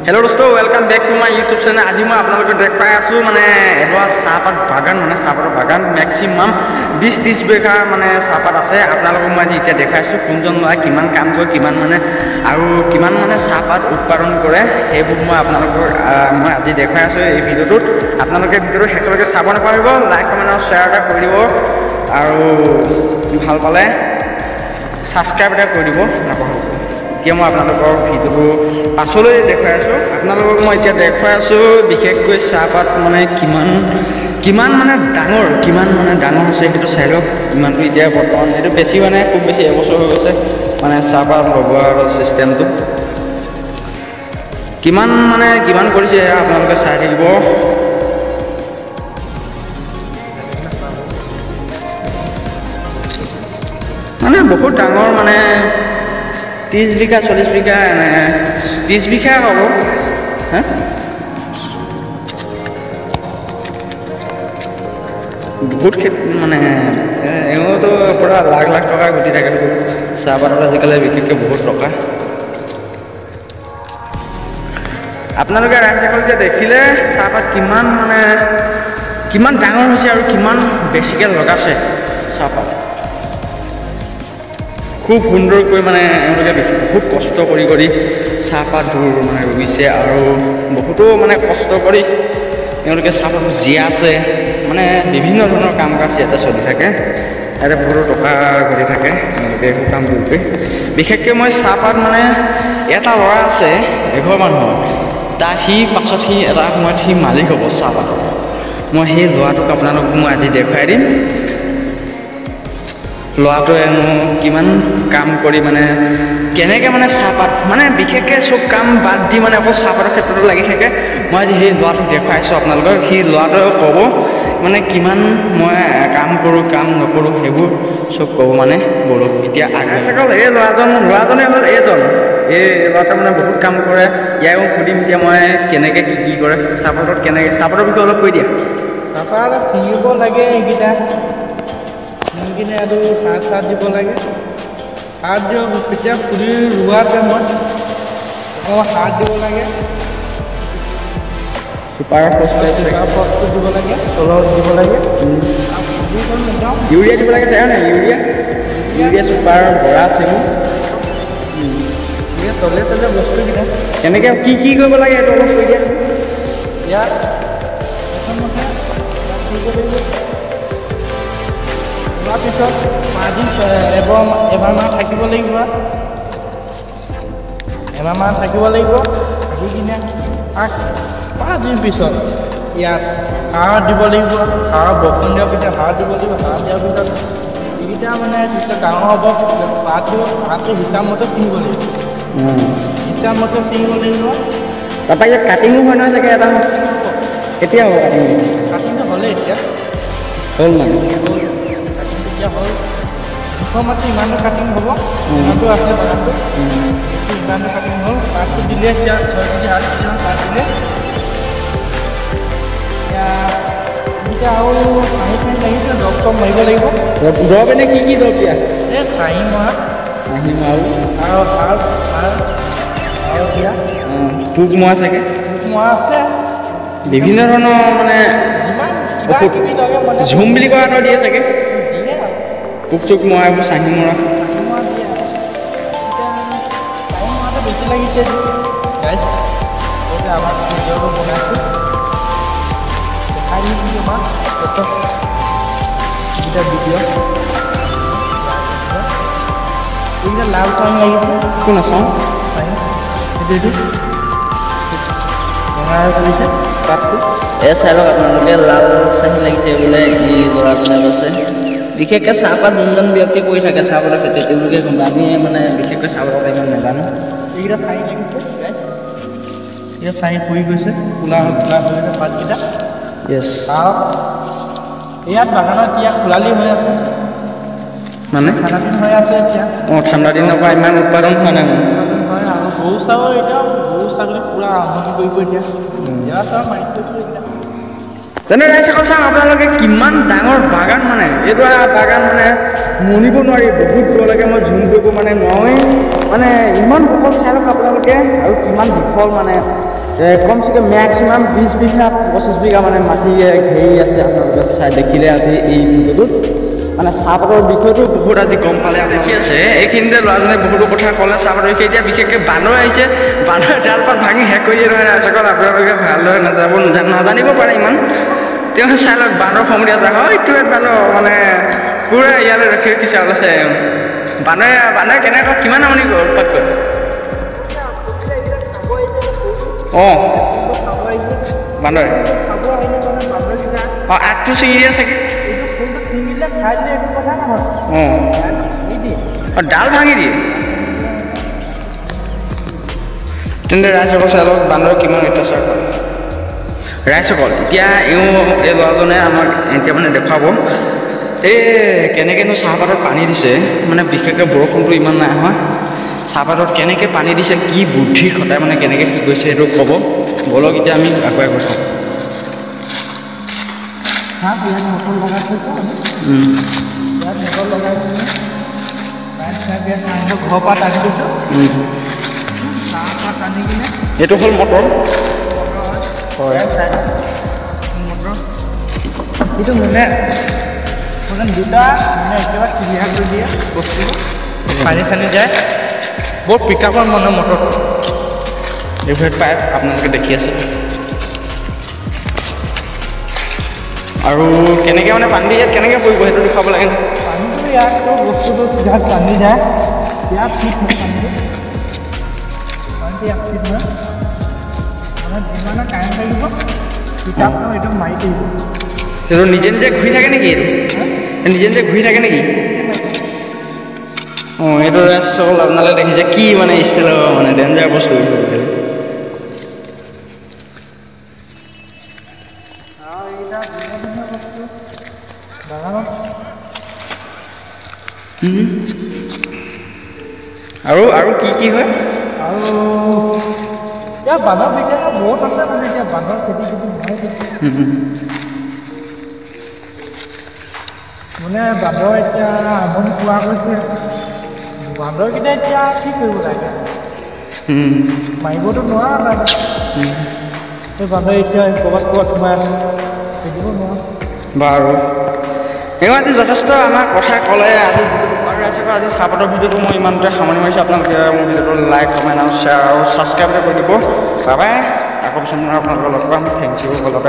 Hello दोस्तों welcome back to my YouTube channel. आज मैं आपलोक देख पाई आसो माने एडवा चाहपात बागान माने चाहपातर बागान मैक्सिमाम 20-30 बीघा माने चाहपात आछे। आपलोक मैं आज इतना देखा कोनजन लरा किमान काम करे किमान माने आरो किमान माने चाहपात उत्पादन करे हेबुर मैं आपलोक मैं आज देखा आछो এই ভিডিওটোত। आपलोके ভিডিওটো হেকলকে চাব নাপাৰিব, লাইক কমেন্ট আৰু শেয়াৰ এটা কৰি দিব আৰু ভাল পালে সাবস্ক্ৰাইব এটা কৰি দিব নাপাহৰিব। এতিয়া মই আপোনালোকৰ ভিডিওটো পাছলৈ দেখুৱাই আছোঁ। আপোনালোকক মই এতিয়া দেখুৱাই আছোঁ বিশেষকৈ চাহপাত মানে কিমান মানে ডাঙৰ হৈছে সেইটো চাই লওক। ইমানটো এতিয়া বৰ্তমান এইটো বেছি মানে খুব বেছি এবছৰ হৈ গৈছে মানে চাহপাত লগোৱাৰ চিষ্টেমটো কিমান কৰিছে আপোনালোকে চাই থাকিব। মানে বহুত ডাঙৰ মানে 30 बीघा 40 बीघा 30 बीघा हम हाँ बहुत मानने तो पूरा लाख टका घटी थे चाहपात आजिकल विशेषक बहुत टका। अपने राइज देखिले चाहपात किमान डाঙर হৈছে আৰু কিমান বেছিকৈ লগাছে চাহপাত। खूब सुंदरक माने बहुत कष्ट कर चाहपात माने रुईसे और बहुतो माने कष्ट कर चाहपात जीया से माने विभिन्न धৰণৰ काम काज इतना चलि থাকে। इतना बहुत टका घटी থাকে काम कर। विशेषকৈ मैं चाहपात माने এটা लड़ा আছে एघर मानुह ता हि पाছত हि এটা সময়ত हि मालिक हम चाहपात। मैं সেই ল'ৰাটোক আপোনালোকক मैं आज দেখুৱাই দিম। ল'ৰাটোৱেনো কিমান কাম কৰি মানে কেনেকৈ মানে চাহপাত মানে বিশেষকৈ চব কাম বাদ দি মানে অকল চাহপাতৰ ক্ষেত্ৰতে লাগি থাকে। মই আজি সেই ল'ৰাটোক দেখুৱাইছোঁ আপোনালোকক। সেই ল'ৰাটোৱে ক'ব মানে কিমান মই কাম কৰোঁ কাম নকৰোঁ সেইবোৰ চব ক'ব মানে বলক এতিয়া আগল এই ল'ৰাজনে হ'ল এইজন। এই ল'ৰাটোৱে মানে বহুত কাম কৰে। ইয়াকো সুধিম এতিয়া মই কেনেকৈ কি কৰে চাহপাতত কেনেকৈ চাহপাতৰ বিষয়ে অলপ কৈ দিয়া। চাহপাত ছিঙিব লাগে এইকেইটা কিনে আৰু সাৰ দিব লাগে। সাৰ দিওঁ তেতিয়া পুলি ৰোৱাৰ টাইমত সাৰ দিব লাগে। সুপাৰ ফসফেট দিব লাগে, তলত দিব লাগে, ইউৰিয়া দিব লাগে। চাই নাই ইউৰিয়া সুপাৰ বৰা চেমু তলে তলে বস্তুকেইটা কেনেকৈ কি কৰিব লাগে এইটো অলপ কৈ দিয়া। ইয়াত প্ৰথমতে তাৰপিছত মাৰ্জিন এবাৰমান থাকিব লাগিব। এবাৰমান থাকিব লাগিব। থাকি কিনে 5 দিন পিছত ইয়াত সাৰ দিব লাগিব। সাৰ বৰষুণ দিয়াৰ পিছত সাৰ দিব লাগিব। সাৰ দিয়াৰ পিছত এইকেইটা মানে যেতিয়া ডাঙৰ হ'ব সাৰটো হিচাপমতে ছিঙিব লাগিব। হিচাপমতে ছিঙিব লাগিব। তাৰপৰা ইয়াত কাটিঙো হয় নহয় চাগে এটা কেতিয়া হ'ব কাটিংটো হ'লে এতিয়া হ'ল মানে হ'ল প্ৰথমতে ইমানো কাটিং হ'ব ইমানটো আছে বাগানটো ইমানো কাটিং হ'ল পাতটো দিলে এতিয়া 6 কেজি 8 কেজিমান পাত দিলে এতিয়া আৰু পানী লাগিছে দৰৱ চব মাৰিব লাগিব। দৰৱ এনে কি দৰৱ দিয়া এই চাহী মৰা আৰু দিয়া পোক মৰা চাগে পোক মৰা আছে বিভিন্ন ধৰণৰ মানে ঝুম বুলি কোৱা এটা দিয়ে চাগে পোক চোক মৰা এইবোৰ চাহী মৰা বেছি লাগিছে। আমাৰ ভিডিঅ'টো বনাইছোঁ দেখাই দিম আমাৰ দুটা ভিডিঅ' এইকেইটা লাল চাহী লাগিছে। কোন আছাওঁ এইটো ৰঙা কৰিছে পাতটো এই চাই লওক আপোনালোকে লাল চাহী লাগিছে বোলে ই ল'ৰাজনে কৈছে। বিশেষকৈ চাহপাত যোনজন ব্যক্তি কৰি থাকে চাহপাতৰ খেতি তেওঁলোকে গম পায়। আমি মানে বিশেষকৈ চাহপাতৰ ইমান নাজানো। এইকেইটা চাহী লাগিছে এতিয়া চাহী পৰি গৈছে কোলা হৈ গৈছে পাতকেইটা। য়েছ আৰু ইয়াত বাগানত এতিয়া খোলালি হৈ আছে মানে ঠাণ্ডা দিন হৈ আছে এতিয়া। ঠাণ্ডা দিনৰ পৰা ইমান উৎপাদন হোৱা নাই মানে হয় আৰু গৰু ছাগলী পূৰা আৰম্ভণি কৰিব এতিয়া ইয়াত আৰু মাৰি থৈছোঁ এতিয়া। তেনে ৰাইজে চাওক আপোনালোকে কিমান ডাঙৰ বাগান মানে এইটো বাগান মানে মনিব নোৱাৰি বহুত দূৰলৈকে মই জুম কৰিব মানে নোৱাৰোৱেই মানে ইমান বহল চাই লওক আপোনালোকে আৰু কিমান বিফল মানে কমচে কম মেক্সিমাম 20 বিঘা 25 বিঘা মানে মাটি ঘেৰি আছে আপোনালোকে চাই দেখিলে আজি এই ভিডিঅ'টোত মানে চাহপাতৰ বিষয়টো বহুত আজি গম পালে দেখি আছে এইখিনিতে ল'ৰাজনে বহুতো কথা ক'লে চাহপাতৰ বিষয়ে এতিয়া বিশেষকৈ বান্দৰ আহিছে বান্দৰ ডাল পাত ভাঙি শেষ কৰি দিয়ে নহয় ৰাইজসকল আপোনালোকে ভালদৰে নাজানিব পাৰে ইমান তেওঁ চাই লওক বান্দৰ সমনীয়া যায় হয় এইটো বান্দৰ মানে পূৰা ইয়ালৈ ৰখি ৰখিছে আছে বান্দৰে কেনেকৈ কিমান আমনি উৎপাত কৰে অঁ বান্দৰে অঁ আগটো ছিঙি দিয়ে চাগে অঁ ডাল ভাঙি দিয়ে তেন্তে ৰাইজসকল চাই লওক বান্দৰে কিমান অত্যাচাৰ কৰে ৰাইজসকল এতিয়া এই ল'ৰাজনে আমাক এতিয়া মানে দেখুৱাব এই কেনেকৈনো চাহপাতত পানী দিছে মানে বিশেষকৈ বৰষুণটো ইমান নাই হয় চাহপাতত কেনেকৈ পানী দিছে কি বুদ্ধি খটাই মানে কেনেকৈ কি কৰিছে সেইটো ক'ব ব'লক এতিয়া আমি আগুৱাই গৈছোঁ ঘৰৰ পৰা টানি দিছোঁ এইটো হ'ল মটৰ হয় মটৰ এইটো মানে দুটা মানে একেবাৰে ক্লিয়াৰ কৰি দিয়ে বস্তুটো পানী চানি যায় বহুত পিকআপৰ মানে মটৰটো এইভাবে পাইপ আপোনালোকে দেখি আছে আৰু কেনেকৈ মানে পানী ইয়াত কেনেকৈ পৰিব সেইটো দেখাব লাগে পানীটো ইয়াততো বস্তুটো চিধাত টানি যায় ইয়াত ফিট হয় পানীটো ইয়াত ফিট হয় মানে যিমানে কাৰেণ্ট লাগিব পিকআপটো এইটো মাৰি দিব সেইটো নিজে নিজে ঘূৰি থাকে নেকি এইটো নিজে নিজে ঘূৰি থাকে নেকি অঁ এইটো ৰাইজসকল আপোনালোকে দেখিছে কি মানে ষ্টাইলৰ মানে ডেঞ্জাৰ বস্তু আৰু কি হয় আৰু এতিয়া বান্দৰ বিশেষ বহুত আছে মানে এতিয়া বান্দৰ খেতি নহয় মানে বান্দৰ এতিয়া আমনি পোৱা গৈছে বান্দৰকেইটা এতিয়া কি কৰিব লাগে মাৰিবতো নোৱাৰা সেই বান্দৰ এতিয়া ক'ৰবাত সোমাই খেদিব নোৱাৰা বাৰু এওঁ আজি যথেষ্ট আমাৰ কথা ক'লে আজি ৰাইজসকল আজি চাহপাতৰ ভিডিঅ'টো মই ইমানতে সামৰণি মাৰিছোঁ আপোনালোকে মোৰ ভিডিঅ'টো লাইক কমেণ্ট আৰু শ্বেয়াৰ আৰু ছাবস্ক্ৰাইব কৰি দিব বাই বাই আকৌ পিছত আপোনালোকক লগ পাম থেংক ইউ অলপ